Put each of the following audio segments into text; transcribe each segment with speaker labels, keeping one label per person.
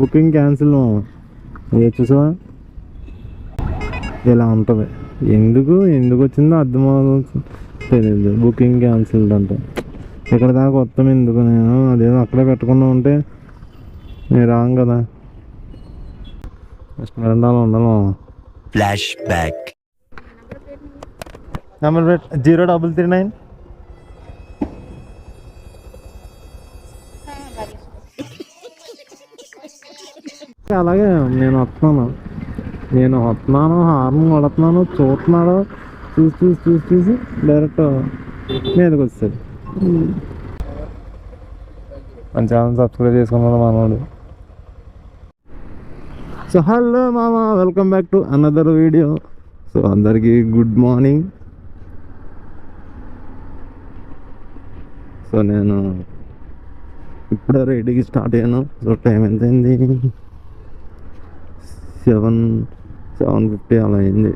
Speaker 1: Booking cancel చూసావా ఇలా ఉంటుంది. ఎందుకు వచ్చిందో అర్థం తెలియదు. బుకింగ్ క్యాన్సిల్డ్ అంట. ఇక్కడ దాకా వస్తాం ఎందుకు, నేను అదేదో అక్కడే పెట్టకుండా ఉంటే నేను రాను కదా. నెక్స్ట్ మెరండాలో ఉండాలి.
Speaker 2: Flash back.
Speaker 1: నెంబర్ 0339. అలాగే నేను వస్తున్నాను హార్న్ కొడుతున్నాను, చూస్తున్నాడు, చూసి డైరెక్ట్ మీదకి వస్తాడు. మన ఛానల్ సబ్స్క్రైబ్ చేసుకున్నాడు మనోడు. సో హలో మామ, welcome back to another video. So అందరికీ గుడ్ మార్నింగ్. సో నేను ఇప్పుడే రెడీకి స్టార్ట్ అయ్యాను. సో టైం ఎంత అయింది? 7:50 అలా అయింది.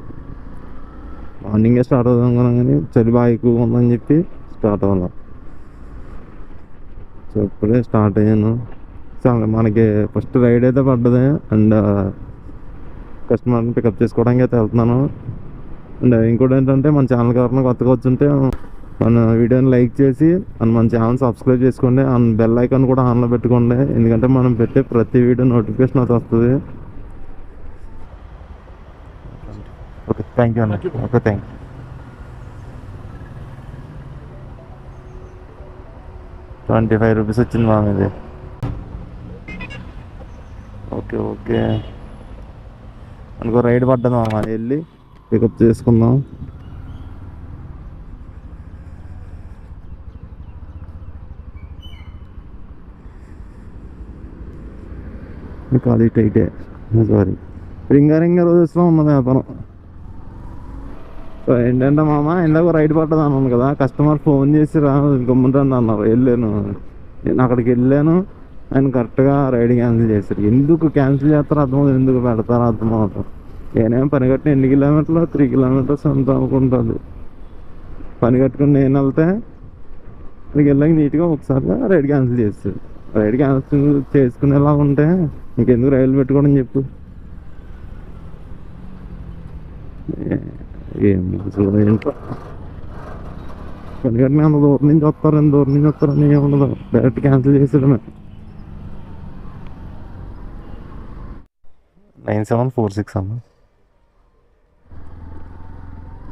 Speaker 1: మార్నింగే స్టార్ట్ అవుదాం కదా, కానీ చలి బాగా ఎక్కువగా ఉందని చెప్పి స్టార్ట్ అవ్వాలి. సో ఇప్పుడే స్టార్ట్ అయ్యాను. చాలా మనకి ఫస్ట్ రైడ్ అయితే పడ్డది. అండ్ కస్టమర్ని పికప్ చేసుకోవడానికి అయితే వెళ్తున్నాను. అండ్ ఇంకోటి ఏంటంటే, మన ఛానల్ ఎవరైనా కొత్తగా వచ్చుంటే మన వీడియోని లైక్ చేసి అండ్ మన ఛానల్ సబ్స్క్రైబ్ చేసుకోండి. అండ్ బెల్ ఐకాన్ కూడా ఆన్లో పెట్టుకోండి, ఎందుకంటే మనం పెట్టే ప్రతి వీడియో నోటిఫికేషన్ అయితే వస్తుంది. ఓకే, థ్యాంక్ యూ అన్న. Okay, thank you. 25 రూపీస్ వచ్చింది మా ఇది. ఓకే అనుకో, రైడ్ పడ్డది మామ, వెళ్ళి పికప్ చేసుకుందాం. కాదు ఇటే సారీ, రింగా రోజులో ఉన్నది వ్యాపారం. సో ఏంటంటే మామ, ఇందాక రైడ్ పడ్డది అన్నాను కదా, కస్టమర్ ఫోన్ చేసి గమ్ముంటండి అన్నారు. వెళ్ళాను, నేను అక్కడికి వెళ్ళాను. ఆయన కరెక్ట్గా రైడ్ క్యాన్సిల్ చేశారు. ఎందుకు క్యాన్సిల్ చేస్తారో అర్థమవుతుంది, ఎందుకు పెడతారో అర్థమవుతుంది. నేనేం పని కట్టిన 8 కిలోమీటర్లు 3 కిలోమీటర్స్ అంత అనుకుంటుంది. పని కట్టుకుని నేను వెళ్తే ఇక్కడికి వెళ్ళాక నీట్గా ఒకసారి రైడ్ క్యాన్సిల్ చేస్తాడు. రైడ్ క్యాన్సిల్ చేసుకునేలా ఉంటే ఇంకెందుకు రైలు పెట్టుకోవడం చెప్పు. ఏంటో పని కట్టిన అంత దూరం నుంచి వస్తారని ఏముండదు, డైరెక్ట్ క్యాన్సిల్ చేసాడు. 9746 అన్న.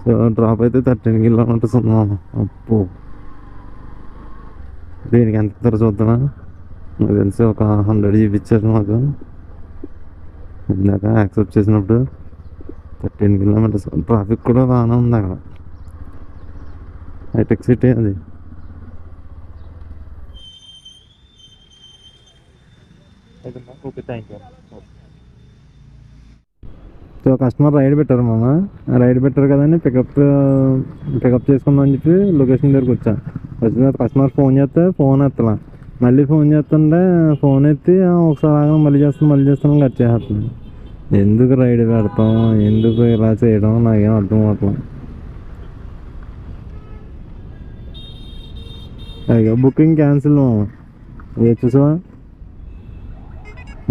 Speaker 1: సో డ్రాప్ అయితే 13 కిలోమీటర్స్ ఉన్నాను. అప్పు దీనికి ఎంత ఇద్దరు చూద్దామా, నాకు తెలిసి ఒక 100 చూపించారు మాకు ఇందాక యాక్సెప్ట్ చేసినప్పుడు. 13 కిలోమీటర్స్. ట్రాఫిక్ కూడా బాగానే ఉంది అక్కడ, హైటెక్ సిటీ అది. Okay, thank you. So customer ride పెట్టారు మామ, రైడ్ పెట్టారు కదండి, పికప్ చేసుకుందామని చెప్పి లొకేషన్ దగ్గరికి వచ్చాను. వచ్చిన తర్వాత కస్టమర్ ఫోన్ చేస్తే ఫోన్ ఎత్తలా, మళ్ళీ ఫోన్ చేస్తుంటే ఫోన్ ఎత్తి ఒకసారి ఆగా మళ్ళీ చేస్తాను కట్ చేస్తున్నాను. ఎందుకు రైడ్ పెడతాం, ఎందుకు ఇలా చేయడం నాకేం అర్థం అవ్వట్లేదు. అయ్యో బుకింగ్ క్యాన్సిల్ చూసావా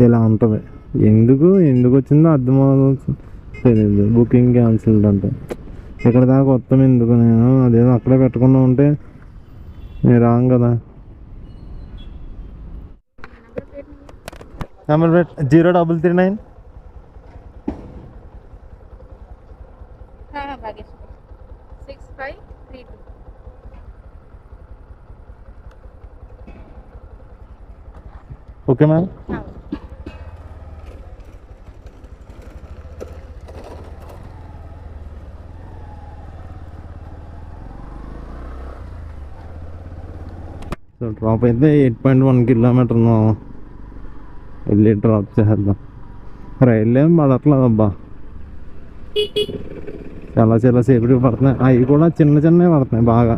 Speaker 1: ఇలా ఉంటుంది. ఎందుకు వచ్చిందో అర్థం తెలియదు. బుకింగ్ క్యాన్సిల్డ్ అంట. ఇక్కడ దాకా వస్తాం ఎందుకు, నేను అదేదో అక్కడే పెట్టకుండా ఉంటే నేను రాను కదా. Number 0339. Okay ma'am. So drop అయితే 8.1 కిలోమీటర్ వెళ్ళి డ్రాప్ చేద్దాం. రైళ్ళు ఏం పడట్లేదు అబ్బా, చాలా సేపటికి పడుతున్నాయి. అవి కూడా చిన్నవి పడుతున్నాయి బాగా,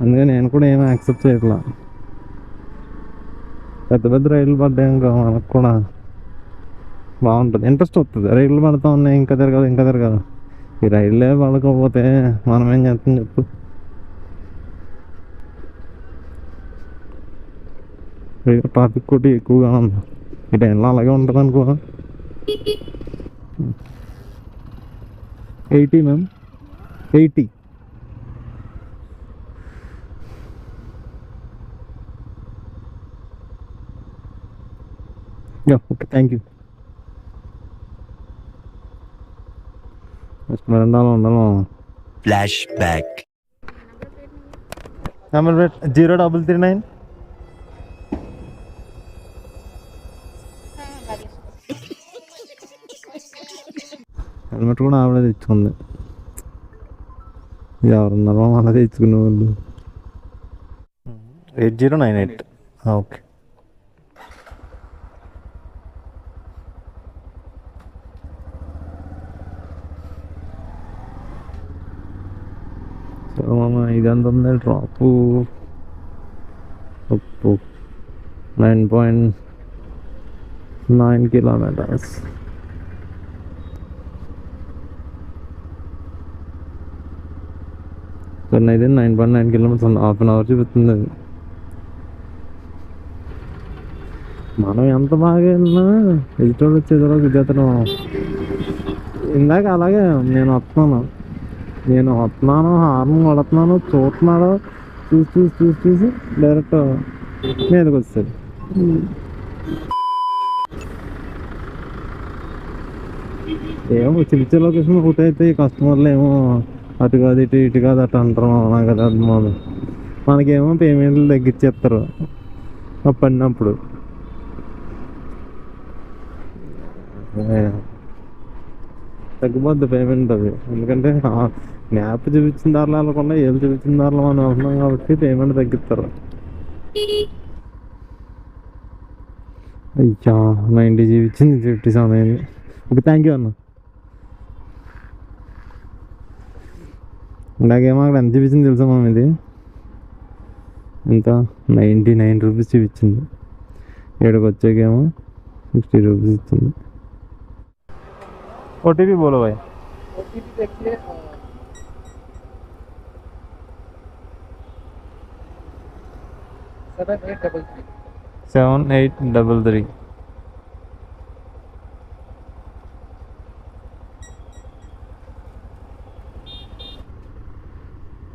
Speaker 1: అందుకని నేను కూడా ఏమీ యాక్సెప్ట్ చేయట్లా. పెద్ద రైళ్ళు పడ్డాయి ఇంకా మనకు కూడా బాగుంటుంది, ఇంట్రెస్ట్ వస్తుంది. రైళ్ళు పడుతూ ఉన్నాయి, ఇంకా తిరగదు. ఈ రైళ్ళే పడకపోతే మనం ఏం చేస్తాం చెప్పు. ట్రాఫిక్ కూడా ఎక్కువగా ఉంది. ఈ టైంలో అలాగే ఉంటుంది అనుకో. 80 మ్యామ్, 80. Okay, thank you. రెండాలో ఉండాలి.
Speaker 2: Flashback.
Speaker 1: నెంబర్ 0339. హెల్మెట్ కూడా ఆవిడ తెచ్చుకుంది. ఎవరున్నారో అలా తెచ్చుకునే వాళ్ళు. 8098. ఓకే. So 500 drop 9.9 kilometres. కొన్ని అయితే 9.9 కిలోమీటర్స్ ఉంది. హాఫ్ అన్ అవర్ చూపిస్తుంది అది. మనం ఎంత బాగా వెళ్ళినా ఎదుటోడు వచ్చేదో విద్యార్థులు. ఇందాక అలాగే నేను వస్తున్నాను హార్న్ కొడుతున్నాను, చూస్తున్నాడు, చూసి డైరెక్ట్ మీదకి వచ్చాడు. ఏమో చిన్న లొకేషన్ ఒకటి అయితే ఈ కస్టమర్లు ఏమో అటు కాదు ఇటు కాదు అటు అంటారు. నాకు కదా అర్థం. మనకేమో పేమెంట్లు తగ్గించేస్తారు పడినప్పుడు. తగ్గిపోద్ది పేమెంట్ అది. ఎందుకంటే మ్యాప్ చూపించిన దారిలో వెళ్ళకుండా ఏళ్ళు చూపించిన దారిలో మనం వెళ్తున్నాం కాబట్టి పేమెంట్ తగ్గిస్తారు. అయ్యా 90 చూపించింది, 57 అయింది. ఓకే, థ్యాంక్ యూ అన్న. ఇందాకేమో అక్కడ ఎంత చూపించింది తెలుసా మనం? ఇది ఎంత 99 రూపీస్ చూపించింది. ఇక్కడికి వచ్చాకేమో 60 రూపీస్ ఇచ్చింది. ఓటీపీ బోలో భాయ్.
Speaker 3: ओटीपी देखिए 7833.
Speaker 1: 7833.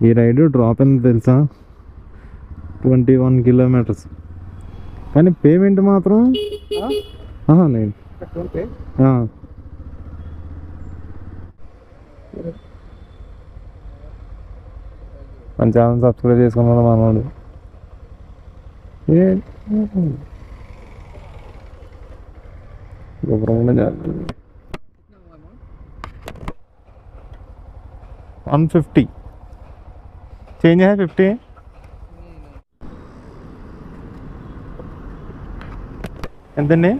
Speaker 1: ఈ రైడ్ డ్రాప్ ఎంత తెలుసా? 21 కిలోమీటర్స్. కానీ పేమెంట్ మాత్రం నేను
Speaker 3: पेट्रोल पे
Speaker 1: మన ఛానల్ సబ్స్క్రైబ్ చేసుకున్నాడు మనోడు. $150 చేంజ్ 50. ఎంతండి?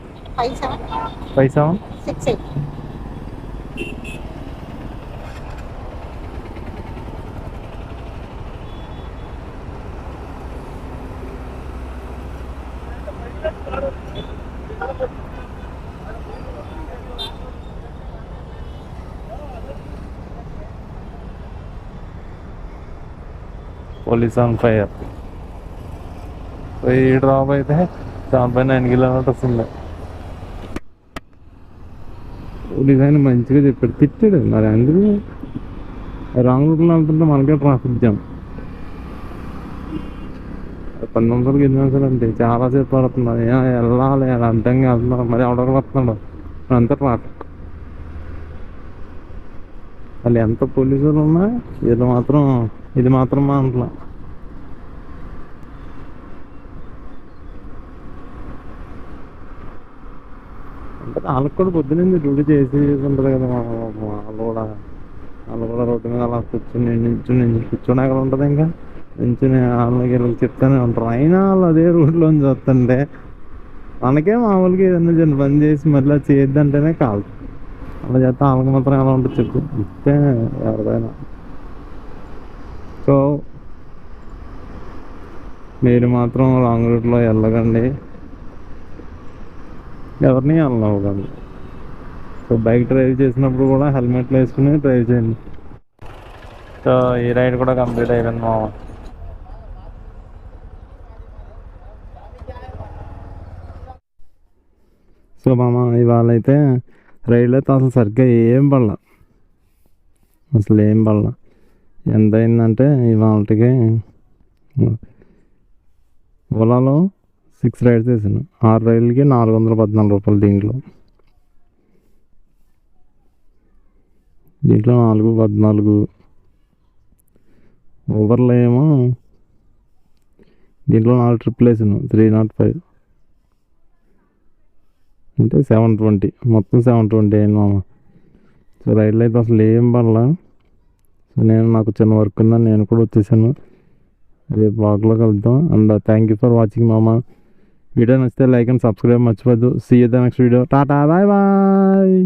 Speaker 1: 5768. Police on fire. ఈ డ్రాప్ అయితే 9 కిలోమీటర్స్ ఉంది. డిజైన్ మంచిగా చెప్పాడు, తిట్టాడు మరి. అందుకు రాంగ్ రూట్లో వెళ్తుంటే మనకే ట్రాఫిక్ జామ్. 10 నిమిషాలు 8 నిమిషాలు అంటే చాలాసేపు పడుతుంది. వెళ్ళాలి అడ్డంగా వెళ్తున్నాడు, మరి అవడకు వస్తున్నాడు, అంతా ట్రాఫిక్. వాళ్ళు ఎంత పోలీసులు ఉన్నా ఇది మాత్రం మా అంట్లా. అంటే వాళ్ళకి కూడా పొద్దున్నే డ్యూటీ చేసి ఉంటుంది కదా. వాళ్ళు కూడా రోడ్డు మీద అలా కూర్చొని అక్కడ ఉంటుంది. ఇంకా నించుని వాళ్ళకి వీళ్ళకి చెప్తానే ఉంటారు. అయినా వాళ్ళు అదే రోడ్లోంచి వస్తుంటే మనకే మామూలుగా ఏదైనా చిన్న పని చేసి మళ్ళీ చేయొద్దంటేనే కాదు. అలా చేస్తే వాళ్ళకి మాత్రం ఎలా ఉంటుంది చెప్పు, ఇస్తే ఎవరిదైనా. సో మీరు మాత్రం లాంగ్ రూట్లో వెళ్ళకండి, ఎవరిని వెళ్ళనివ్వకండి. సో బైక్ డ్రైవ్ చేసినప్పుడు కూడా హెల్మెట్లు వేసుకుని డ్రైవ్ చేయండి. సో ఈ రైడ్ కూడా కంప్లీట్ అయిపోయింది మామ. సో మామ ఇవాళ అయితే రైళ్ళు అయితే అసలు సరిగ్గా ఏం పడలా, అసలు ఏం పడలా. ఎంత అయిందంటే ఇవాళకి ఓలాలో 6 రైడ్స్ వేసాను, 6 రైళ్ళకి 414 రూపాయలు. దీంట్లో 414. ఓవర్లో ఏమో దీంట్లో 4 ట్రిప్పులు వేసాను, 305 అంటే 720, మొత్తం 720 అయింది మామ. సో రైళ్ళు అయితే అసలు ఏం పడలా. సో నాకు చిన్న వర్క్ ఉందని నేను కూడా వచ్చేసాను. రేపు బ్లాగ్లో కలుద్దాం. And thank you for watching మామ. వీడియో నచ్చితే లైక్ అండ్ సబ్స్క్రైబ్ మర్చిపోద్దు. See you the next video. Tata bye bye.